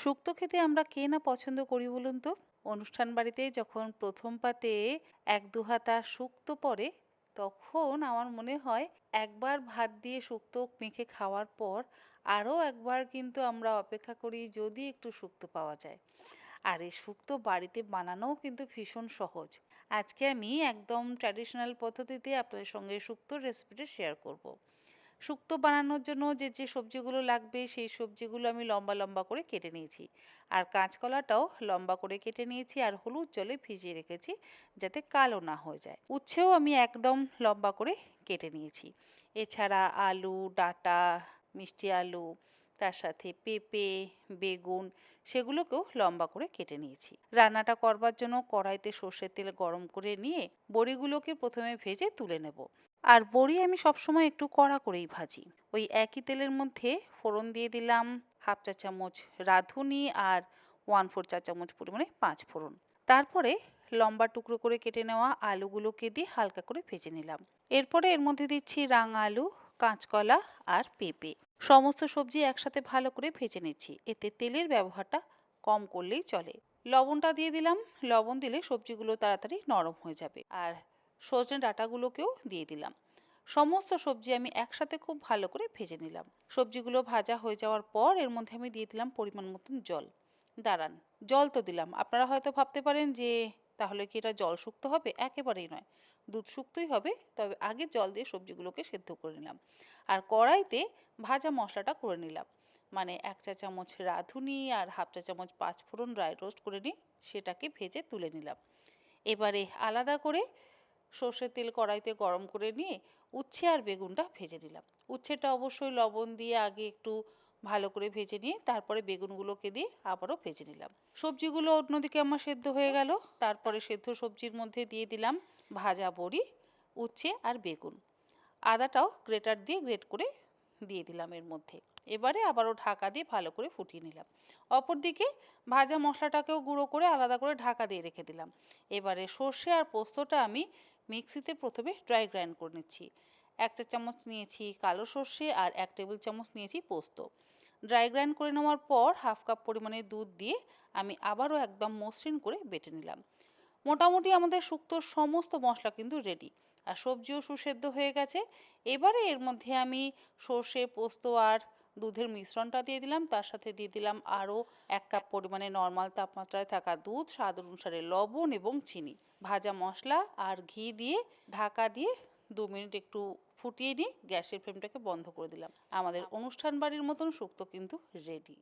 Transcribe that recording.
শুক্তো খেতে আমরা কে না পছন্দ করি বলুন তো? অনুষ্ঠান বাড়িতে যখন ১ম পাতে ১-২ হাতা শুক্তো পড়ে, তখন আমার মনে হয় একবার ভাত দিয়ে শুক্তো মেখে খাওয়ার পর আরও একবার কিন্তু আমরা অপেক্ষা করি যদি একটু শুক্তো পাওয়া যায়। আর এই শুক্তো বাড়িতে বানানোও কিন্তু ভীষণ সহজ। আজকে আমি একদম ট্র্যাডিশনাল পদ্ধতিতে আপনাদের সঙ্গে শুক্তোর রেসিপিটা শেয়ার করব। শুক্তো বানানোর জন্য যে সবজিগুলো লাগবে সেই সবজিগুলো আমি লম্বা লম্বা করে কেটে নিয়েছি। আর কাঁচকলাটাও লম্বা করে কেটে নিয়েছি আর হলুদ জলে ভিজিয়ে রেখেছি যাতে কালো না হয়ে যায়। উচ্ছেও আমি একদম লম্বা করে কেটে নিয়েছি। এছাড়া আলু, ডাঁটা, মিষ্টি আলু, তার সাথে পেঁপে, বেগুন সেগুলোকেও লম্বা করে কেটে নিয়েছি। রান্নাটা করবার জন্য কড়াইতে সর্ষের তেল গরম করে নিয়ে বড়িগুলোকে প্রথমে ভেজে তুলে নেব। আর বড়ি আমি সবসময় একটু কড়া করেই ভাজি। ওই একই তেলের মধ্যে ফোড়ন দিয়ে দিলাম 1/2 চা চামচ রাঁধুনি আর 1/4 চা চামচ পরিমাণে 5 ফোড়ন। তারপরে লম্বা টুকরো করে কেটে নেওয়া আলুগুলোকে দিয়ে হালকা করে ভেজে নিলাম। এরপরে এর মধ্যে দিচ্ছি রাঙা আলু, কাঁচকলা আর পেঁপে। সমস্ত সবজি একসাথে ভালো করে ভেজে নিচ্ছি। এতে তেলের ব্যবহারটা কম করলেই চলে। লবণটা দিয়ে দিলাম। লবণ দিলে সবজিগুলো তাড়াতাড়ি নরম হয়ে যাবে। আর সজনে ডাঁটাগুলোকেও দিয়ে দিলাম। সমস্ত সবজি আমি একসাথে খুব ভালো করে ভেজে নিলাম। সবজিগুলো ভাজা হয়ে যাওয়ার পর এর মধ্যে আমি দিয়ে দিলাম পরিমাণ মতন জল। দাঁড়ান, জল তো দিলাম। আপনারা হয়তো ভাবতে পারেন যে তাহলে কি এটা জল শুক্তো হবে? একেবারেই নয়, দুধ শুক্তোই হবে। তবে আগে জল দিয়ে সবজিগুলোকে সেদ্ধ করে নিলাম। আর কড়াইতে ভাজা মশলাটা করে নিলাম। মানে 1 চা চামচ রাঁধুনি আর 1/2 চা চামচ 5 ফোড়ন ড্রাই রোস্ট করে নিই, সেটাকে ভেজে তুলে নিলাম। এবারে আলাদা করে সর্ষের তেল কড়াইতে গরম করে নিয়ে উচ্ছে আর বেগুনটা ভেজে নিলাম। উচ্ছেটা অবশ্যই লবণ দিয়ে আগে একটু ভালো করে ভেজে নিয়ে তারপরে বেগুনগুলোকে দিয়ে আবারও ভেজে নিলাম। সবজিগুলো অন্যদিকে আমার সেদ্ধ হয়ে গেল। তারপরে সেদ্ধ সবজির মধ্যে দিয়ে দিলাম ভাজা বড়ি, উচ্ছে আর বেগুন। আদাটাও গ্রেটার দিয়ে গ্রেট করে দিয়ে দিলাম এর মধ্যে। এবারে আবারও ঢাকা দিয়ে ভালো করে ফুটিয়ে নিলাম। অপরদিকে ভাজা মশলাটাকেও গুঁড়ো করে আলাদা করে ঢাকা দিয়ে রেখে দিলাম। এবারে সর্ষে আর পোস্তটা আমি মিক্সিতে প্রথমে ড্রাই গ্রাইন্ড করে নিচ্ছি। 1 চা চামচ নিয়েছি কালো সর্ষে আর 1 টেবিল চামচ নিয়েছি পোস্ত। ড্রাই গ্রাইন্ড করে নেওয়ার পর 1/2 কাপ পরিমাণে দুধ দিয়ে আমি আবারও একদম মসৃণ করে বেটে নিলাম। মোটামুটি আমাদের শুক্তোর সমস্ত মশলা কিন্তু রেডি। আর সবজিও সুসেদ্ধ হয়ে গেছে। এবারে এর মধ্যে আমি সর্ষে, পোস্ত আর দুধের মিশ্রণটা দিয়ে দিলাম। তার সাথে দিয়ে দিলাম আরও 1 কাপ পরিমাণে নর্মাল তাপমাত্রায় থাকা দুধ, স্বাদ অনুসারে লবণ এবং চিনি। ভাজা মশলা আর ঘি দিয়ে ঢাকা দিয়ে 2 মিনিট একটু ফুটিয়ে নিয়ে গ্যাসের ফ্লেমটাকে বন্ধ করে দিলাম। আমাদের অনুষ্ঠান বাড়ির মতন শুক্তো কিন্তু রেডি।